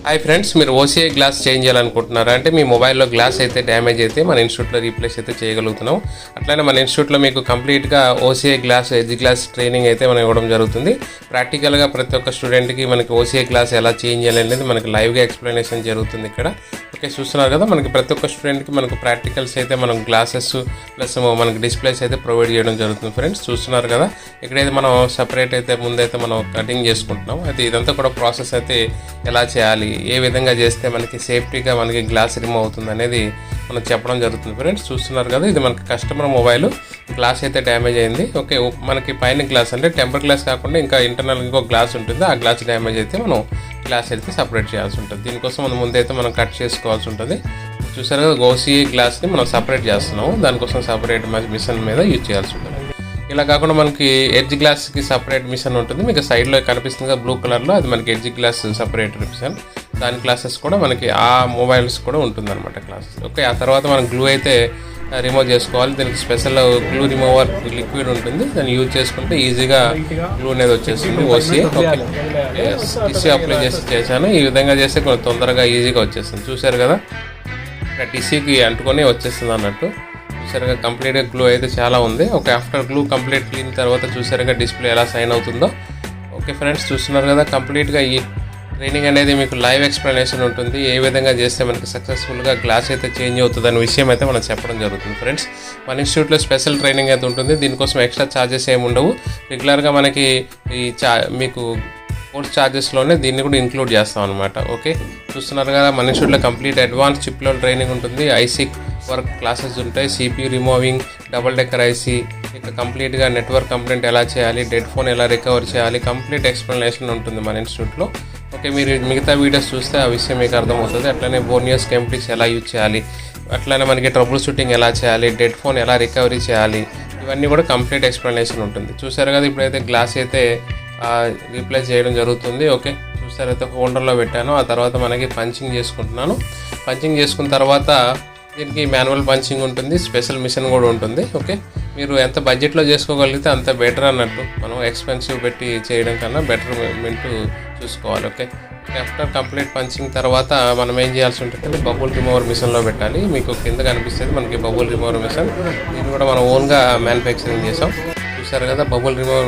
Hi friends, మీరు OCI glass change చేయాలనుకుంటున్నారా? అంటే మీ మొబైల్లో గ్లాస్ అయితే డ్యామేజ్ అయితే మన ఇన్స్టిట్యూట్లో రీప్లేస్ అయితే చేయగలుగుతున్నాం. అట్లనే మన ఇన్స్టిట్యూట్లో మీకు కంప్లీట్గా OCI glass, edge glass training అయితే మనం ఇవ్వడం జరుగుతుంది. ప్రాక్టికల్గా ప్రతి ఒక్క స్టూడెంట్కి మనకి ఓసీఐ గ్లాస్ ఎలా చేంజ్ చేయాలి అనేది మనకి లైవ్గా ఎక్స్ప్లెనేషన్ జరుగుతుంది ఇక్కడ. ఓకే, చూస్తున్నారు కదా, మనకి ప్రతి ఒక్క స్టూడెంట్కి మనకు ప్రాక్టికల్స్ అయితే మనం గ్లాసెస్ ప్లస్ మనకి డిస్ప్లేస్ అయితే ప్రొవైడ్ చేయడం జరుగుతుంది. ఫ్రెండ్స్ చూస్తున్నారు కదా, ఇక్కడైతే మనం సపరేట్ అయితే ముందైతే మనం కటింగ్ చేసుకుంటున్నాం. అయితే ఇదంతా కూడా ప్రాసెస్ అయితే ఎలా చేయాలి, ఏ విధంగా చేస్తే మనకి సేఫ్టీగా మనకి గ్లాస్ రిమూవ్ అవుతుంది అనేది మనం చెప్పడం జరుగుతుంది. ఫ్రెండ్స్ చూస్తున్నారు కదా, ఇది మనకి కస్టమర్ మొబైల్ గ్లాస్ అయితే డ్యామేజ్ అయింది. ఓకే, మనకి పైన గ్లాస్ అంటే టెంపర్ గ్లాస్ కాకుండా ఇంకా ఇంటర్నల్ ఇంకో గ్లాస్ ఉంటుంది. ఆ గ్లాస్ డ్యామేజ్ అయితే మనం గ్లాస్ అయితే సపరేట్ చేయాల్సి ఉంటుంది. దీనికోసం మనం ముందైతే మనం కట్ చేసుకోవాల్సి ఉంటుంది. చూసారు కదా, ఓసీఐ గ్లాస్ని మనం సపరేట్ చేస్తున్నాము. దానికోసం సపరేట్ మిషన్ మీద యూజ్ చేయాల్సి ఉంటుంది. ఇలా కాకుండా మనకి ఎడ్జ్ గ్లాస్కి సపరేట్ మిషన్ ఉంటుంది. మీకు సైడ్లో కనిపిస్తుంది కదా బ్లూ కలర్లో, అది మనకి ఎడ్జ్ గ్లాస్ సపరేట్ మిషన్. దాని క్లాసెస్ కూడా మనకి ఆ మొబైల్స్ కూడా ఉంటుందన్నమాట క్లాసెస్. ఓకే, ఆ తర్వాత మనం గ్లూ అయితే రిమూవ్ చేసుకోవాలి. దీనికి స్పెషల్ గ్లూ రిమూవర్ లిక్విడ్ ఉంటుంది. దాన్ని యూజ్ చేసుకుంటే ఈజీగా గ్లూ అనేది వచ్చేస్తుంది. ఓసీ ఓకే, టిష్యూ అప్లై చేశాను. ఈ విధంగా చేస్తే కొంచెం తొందరగా ఈజీగా వచ్చేస్తుంది. చూసారు కదా, ఇక్కడ టిష్యూకి అంటుకొని వచ్చేస్తుంది అన్నట్టు. చూసారుగా కంప్లీట్గా గ్లూ అయితే చాలా ఉంది. Okay, after glue complete clean తర్వాత చూసారుగా డిస్ప్లే ఎలా సైన్ అవుతుందో. ఓకే ఫ్రెండ్స్ చూస్తున్నారు కదా, కంప్లీట్గా ఈ ట్రైనింగ్ అనేది మీకు లైవ్ ఎక్స్ప్లెనేషన్ ఉంటుంది. ఏ విధంగా చేస్తే మనకి సక్సెస్ఫుల్గా గ్లాస్ అయితే చేంజ్ అవుతుంది అనే విషయం అయితే మనం చెప్పడం జరుగుతుంది. ఫ్రెండ్స్ మన ఇన్స్టిట్యూట్లో స్పెషల్ ట్రైనింగ్ అయితే ఉంటుంది. దీనికోసం ఎక్స్ట్రా ఛార్జెస్ ఏమి ఉండవు. రెగ్యులర్గా మనకి ఈ మీకు కోర్స్ ఛార్జెస్లోనే దీన్ని కూడా ఇంక్లూడ్ చేస్తాం అనమాట. ఓకే, చూస్తున్నారు కదా, మన ఇన్స్టిట్యూట్లో complete advance chip level training ఉంటుంది. ఐసీ వర్క్ క్లాసెస్ ఉంటాయి. CPU removing, double decker IC, ఇక కంప్లీట్గా నెట్వర్క్ కంప్లైంట్ ఎలా చేయాలి, డెడ్ ఫోన్ ఎలా రికవర్ చేయాలి, కంప్లీట్ ఎక్స్ప్లెనేషన్ ఉంటుంది మన ఇన్స్టిట్యూట్లో. ఓకే, మీరు మిగతా వీడియోస్ చూస్తే ఆ విషయం మీకు అర్థమవుతుంది. అట్లనే బోర్నియస్ కెంప్లీస్ ఎలా యూజ్ చేయాలి, అట్లనే మనకి ట్రబుల్ షూటింగ్ ఎలా చేయాలి, డెడ్ ఫోన్ ఎలా రికవరీ చేయాలి, ఇవన్నీ కూడా కంప్లీట్ ఎక్స్ప్లెనేషన్ ఉంటుంది. చూసారు కదా, ఇప్పుడైతే గ్లాస్ అయితే రీప్లేస్ చేయడం జరుగుతుంది. ఓకే, చూసారైతే హోల్డర్లో పెట్టాను. ఆ తర్వాత మనకి పంచింగ్ చేసుకుంటున్నాను. పంచింగ్ చేసుకున్న తర్వాత దీనికి మాన్యువల్ పంచింగ్ ఉంటుంది, స్పెషల్ మిషన్ కూడా ఉంటుంది. ఓకే, మీరు ఎంత బడ్జెట్లో చేసుకోగలిగితే అంత బెటర్ అన్నట్టు. మనం ఎక్స్పెన్సివ్ పెట్టి చేయడం కన్నా బెటర్మెంట్ చూసుకోవాలి. ఓకే, ఆఫ్టర్ కంప్లీట్ పంచింగ్ తర్వాత మనం ఏం చేయాల్సి ఉంటుంది, బబుల్ రిమూవర్ మిషన్లో పెట్టాలి. మీకు కింద కనిపిస్తుంది మనకి బబుల్ రిమూవర్ మిషన్. దీన్ని కూడా మనం ఓన్గా మ్యానుఫ్యాక్చరింగ్ చేసాం. చూసారు కదా, బబుల్ రిమూవర్